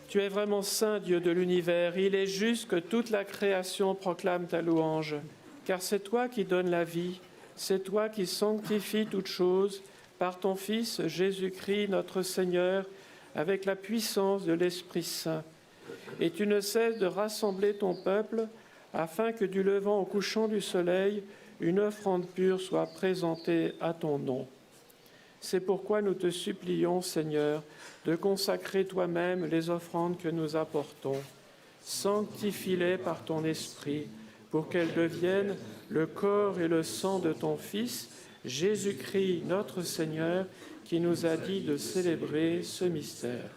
Tu es vraiment saint, Dieu de l'univers. Il est juste que toute la création proclame ta louange. Car c'est toi qui donnes la vie, c'est toi qui sanctifies toutes choses par ton Fils Jésus-Christ, notre Seigneur, avec la puissance de l'Esprit Saint. Et tu ne cesses de rassembler ton peuple, afin que du levant au couchant du soleil, une offrande pure soit présentée à ton nom. C'est pourquoi nous te supplions, Seigneur, de consacrer toi-même les offrandes que nous apportons. Sanctifie-les par ton Esprit, pour qu'elles deviennent le corps et le sang de ton Fils, Jésus-Christ, notre Seigneur, qui nous a dit de célébrer ce mystère.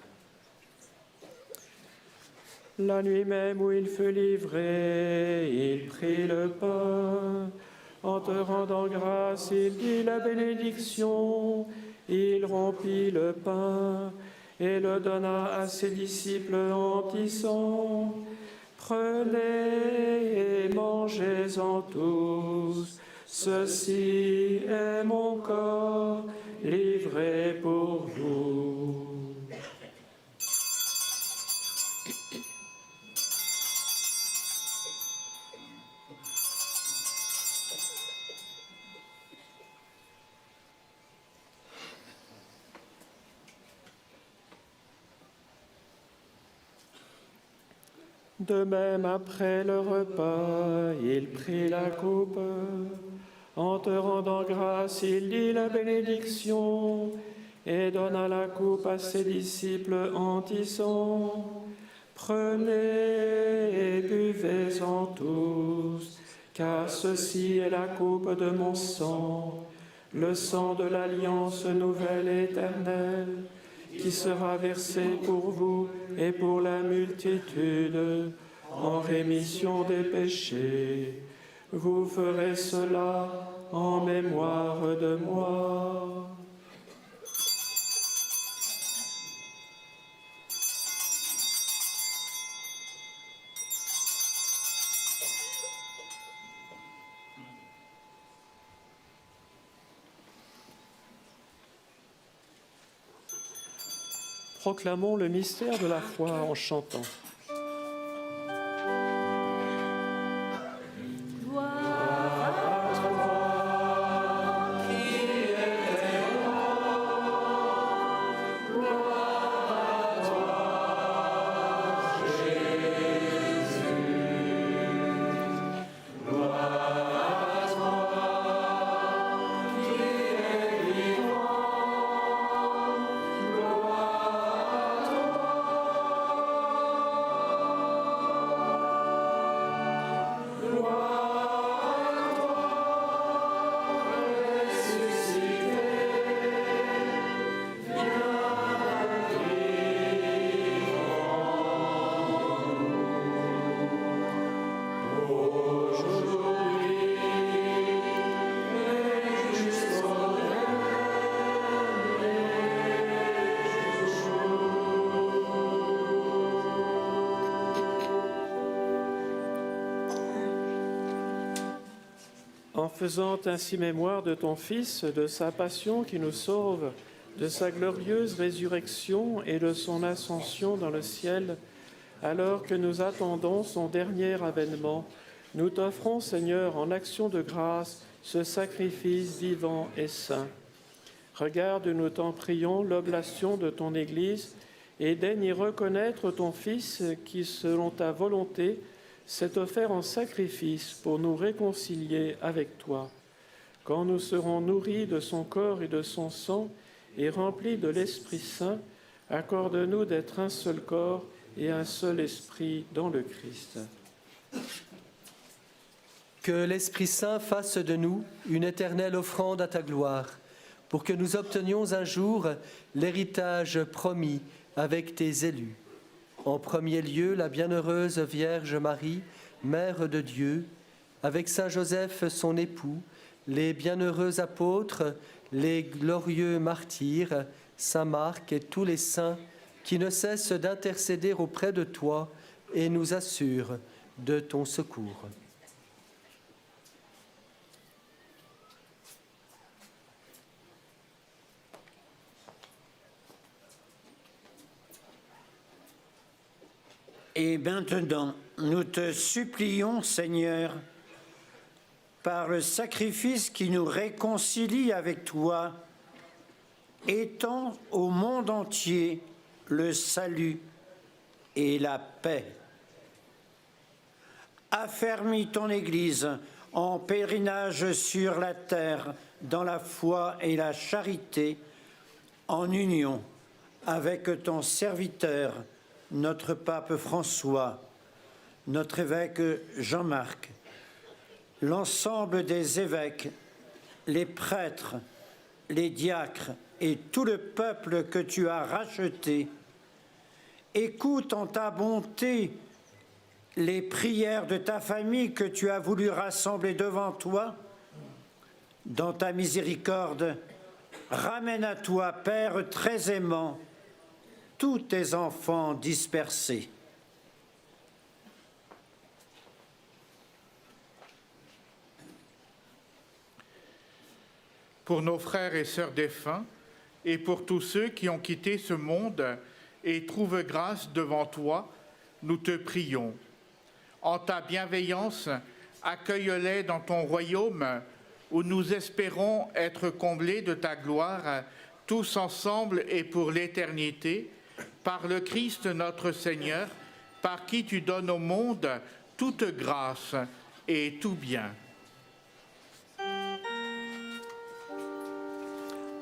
La nuit même où il fut livré, il prit le pain. En te rendant grâce, il dit la bénédiction. Il rompit le pain et le donna à ses disciples en disant : Prenez et mangez-en tous. Ceci est mon corps livré pour vous. De même, après le repas, il prit la coupe. En te rendant grâce, il dit la bénédiction et donna la coupe à ses disciples en disant : Prenez et buvez-en tous, car ceci est la coupe de mon sang, le sang de l'alliance nouvelle et éternelle, qui sera versé pour vous et pour la multitude en rémission des péchés. Vous ferez cela en mémoire de moi. Proclamons le mystère de la foi en chantant. En faisant ainsi mémoire de ton Fils, de sa passion qui nous sauve, de sa glorieuse résurrection et de son ascension dans le ciel, alors que nous attendons son dernier avènement, nous t'offrons, Seigneur, en action de grâce, ce sacrifice vivant et saint. Regarde, nous t'en prions, l'oblation de ton Église et daigne y reconnaître ton Fils qui, selon ta volonté, s'est offert en sacrifice pour nous réconcilier avec toi. Quand nous serons nourris de son corps et de son sang et remplis de l'Esprit Saint, accorde-nous d'être un seul corps et un seul esprit dans le Christ. Que l'Esprit Saint fasse de nous une éternelle offrande à ta gloire, pour que nous obtenions un jour l'héritage promis avec tes élus. En premier lieu, la bienheureuse Vierge Marie, Mère de Dieu, avec Saint Joseph son époux, les bienheureux apôtres, les glorieux martyrs, Saint Marc et tous les saints qui ne cessent d'intercéder auprès de toi et nous assurent de ton secours. Et maintenant, nous te supplions, Seigneur, par le sacrifice qui nous réconcilie avec toi, étends au monde entier le salut et la paix. Affermis ton Église en pèlerinage sur la terre, dans la foi et la charité, en union avec ton serviteur, notre pape François, notre évêque Jean-Marc, l'ensemble des évêques, les prêtres, les diacres et tout le peuple que tu as racheté. Écoute en ta bonté les prières de ta famille que tu as voulu rassembler devant toi. Dans ta miséricorde, ramène à toi, Père très aimant, tous tes enfants dispersés. Pour nos frères et sœurs défunts et pour tous ceux qui ont quitté ce monde et trouvent grâce devant toi, nous te prions. En ta bienveillance, accueille-les dans ton royaume où nous espérons être comblés de ta gloire, tous ensemble et pour l'éternité, par le Christ notre Seigneur, par qui tu donnes au monde toute grâce et tout bien.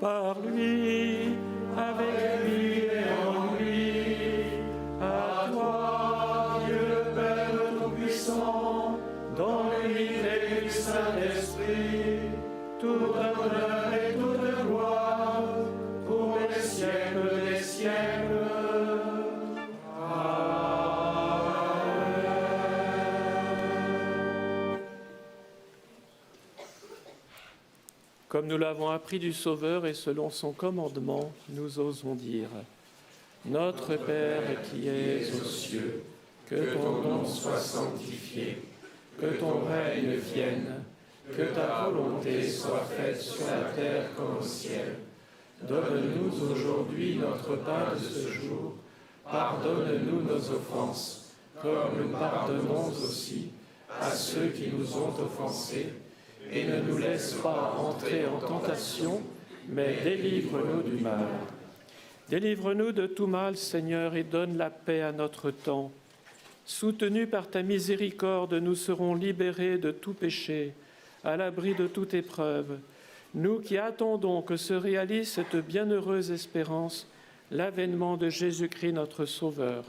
Par lui, avec lui et en lui, à toi, Dieu le Père Tout-Puissant, dans l'unité du Saint-Esprit, tout honneur et toute gloire, pour les siècles des siècles. Comme nous l'avons appris du Sauveur et selon son commandement, nous osons dire : Notre Père qui es aux cieux, que ton nom soit sanctifié, que ton règne vienne, que ta volonté soit faite sur la terre comme au ciel. Donne-nous aujourd'hui notre pain de ce jour. Pardonne-nous nos offenses, comme nous pardonnons aussi à ceux qui nous ont offensés. Et ne nous laisse pas entrer en tentation, mais délivre-nous du mal. Délivre-nous de tout mal, Seigneur, et donne la paix à notre temps. Soutenus par ta miséricorde, nous serons libérés de tout péché, à l'abri de toute épreuve. Nous qui attendons que se réalise cette bienheureuse espérance, l'avènement de Jésus-Christ notre Sauveur.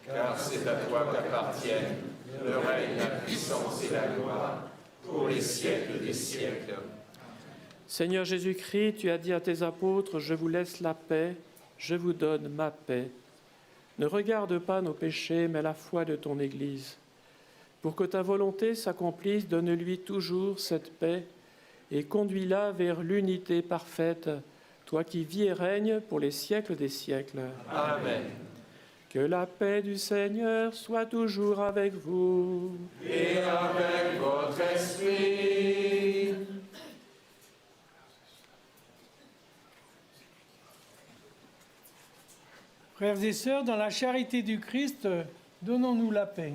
Car c'est à toi qu'appartiennent le règne, la puissance et la gloire, pour les siècles des siècles. Seigneur Jésus-Christ, tu as dit à tes apôtres : Je vous laisse la paix, je vous donne ma paix. Ne regarde pas nos péchés, mais la foi de ton Église. Pour que ta volonté s'accomplisse, donne-lui toujours cette paix et conduis-la vers l'unité parfaite, toi qui vis et règnes pour les siècles des siècles. Amen. Que la paix du Seigneur soit toujours avec vous. Et avec votre esprit. Frères et sœurs, dans la charité du Christ, donnons-nous la paix.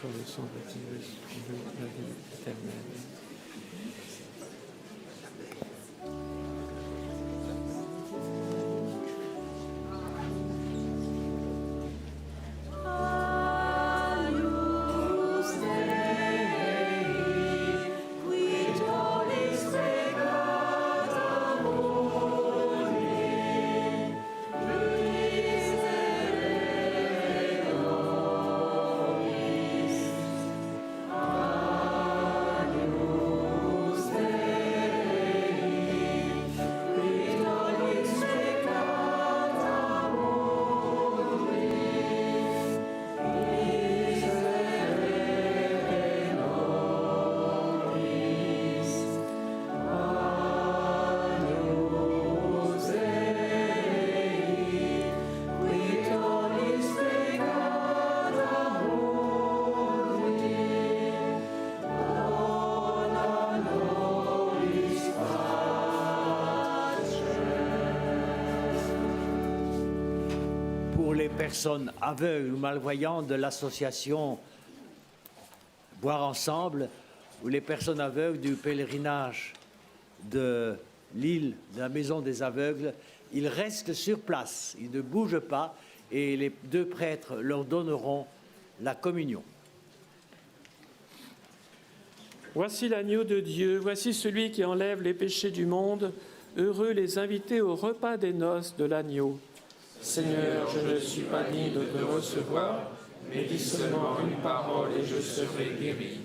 Pour le sang de Christ, la vie éternelle. personnes aveugles ou malvoyantes de l'association Boire Ensemble ou les personnes aveugles du pèlerinage de l'île de la Maison des Aveugles. Ils restent sur place, ils ne bougent pas et les deux prêtres leur donneront la communion. Voici l'agneau de Dieu, voici celui qui enlève les péchés du monde. Heureux les invités au repas des noces de l'agneau. Seigneur, je ne suis pas digne de te recevoir, mais dis seulement une parole et je serai guéri.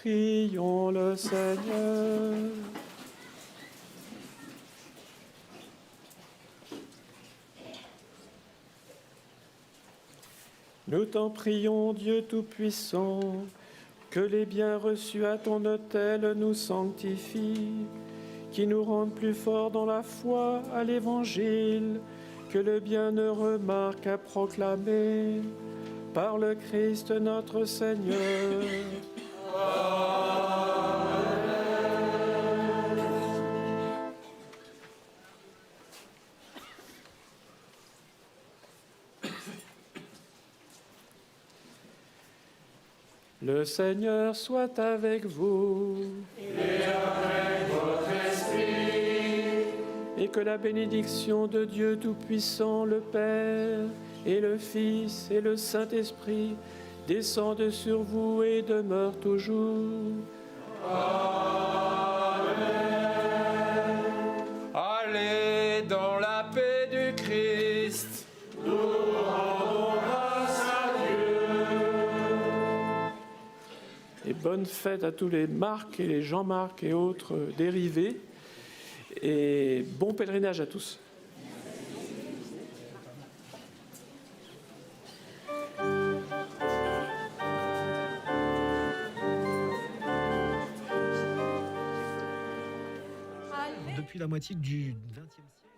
Prions le Seigneur. Nous t'en prions, Dieu Tout-Puissant, que les biens reçus à ton autel nous sanctifient, qui nous rendent plus forts dans la foi à l'Évangile, que le bienheureux marque à proclamer par le Christ notre Seigneur. Le Seigneur soit avec vous. Et avec votre esprit. Et que la bénédiction de Dieu Tout-Puissant, le Père, et le Fils, et le Saint-Esprit, descende sur vous et demeure toujours. Allez dans la paix du Christ. Nous rendons grâce à Dieu. Et bonne fête à tous les Marc et les Jean-Marc et autres dérivés. Et bon pèlerinage à tous. Depuis la moitié du XXe siècle.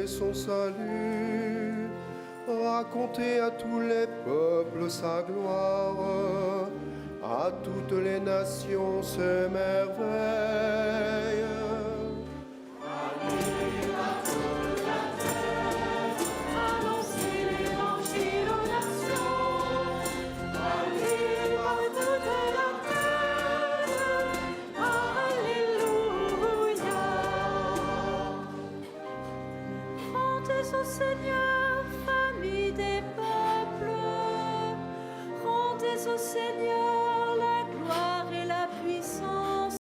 Son salut, raconter à tous les peuples sa gloire, à toutes les nations ses merveilles. Au Seigneur, famille des peuples, rendez au Seigneur la gloire et la puissance.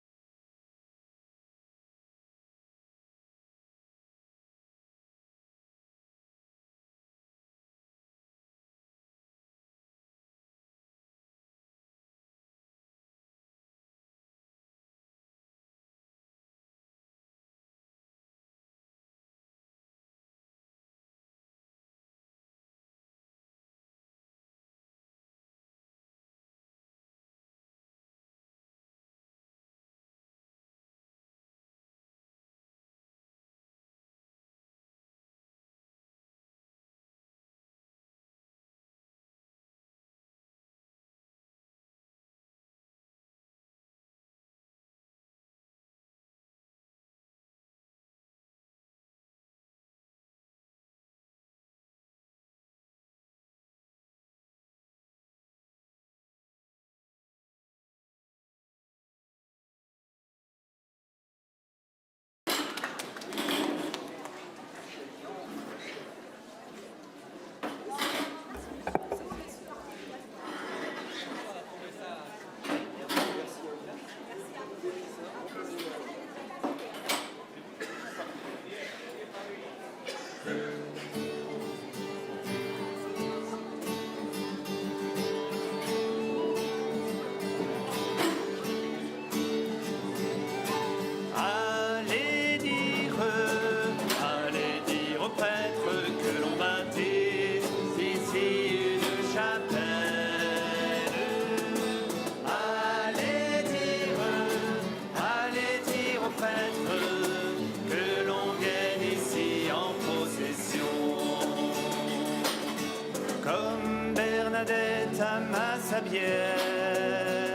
Bernadette amasse sa bière.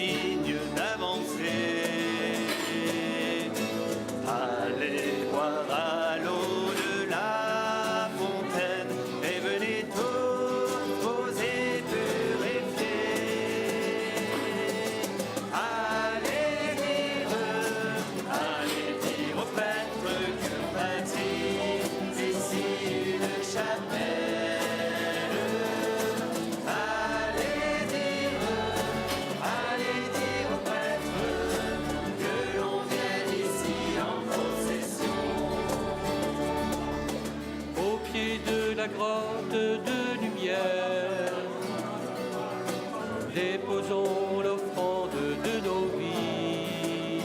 digne d'avancer. Allez boire à l'eau de la fontaine et venez tous vos épurés. Allez dire au prêtre que l'on bâtit ici une chapelle. Allez dire au prêtre que l'on vient ici en procession. Au pied de la grotte de lumière, déposons l'offrande de nos vies,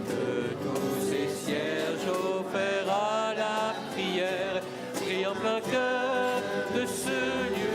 de tous ces cierges offerts à la prière, pris en plein cœur de ce lieu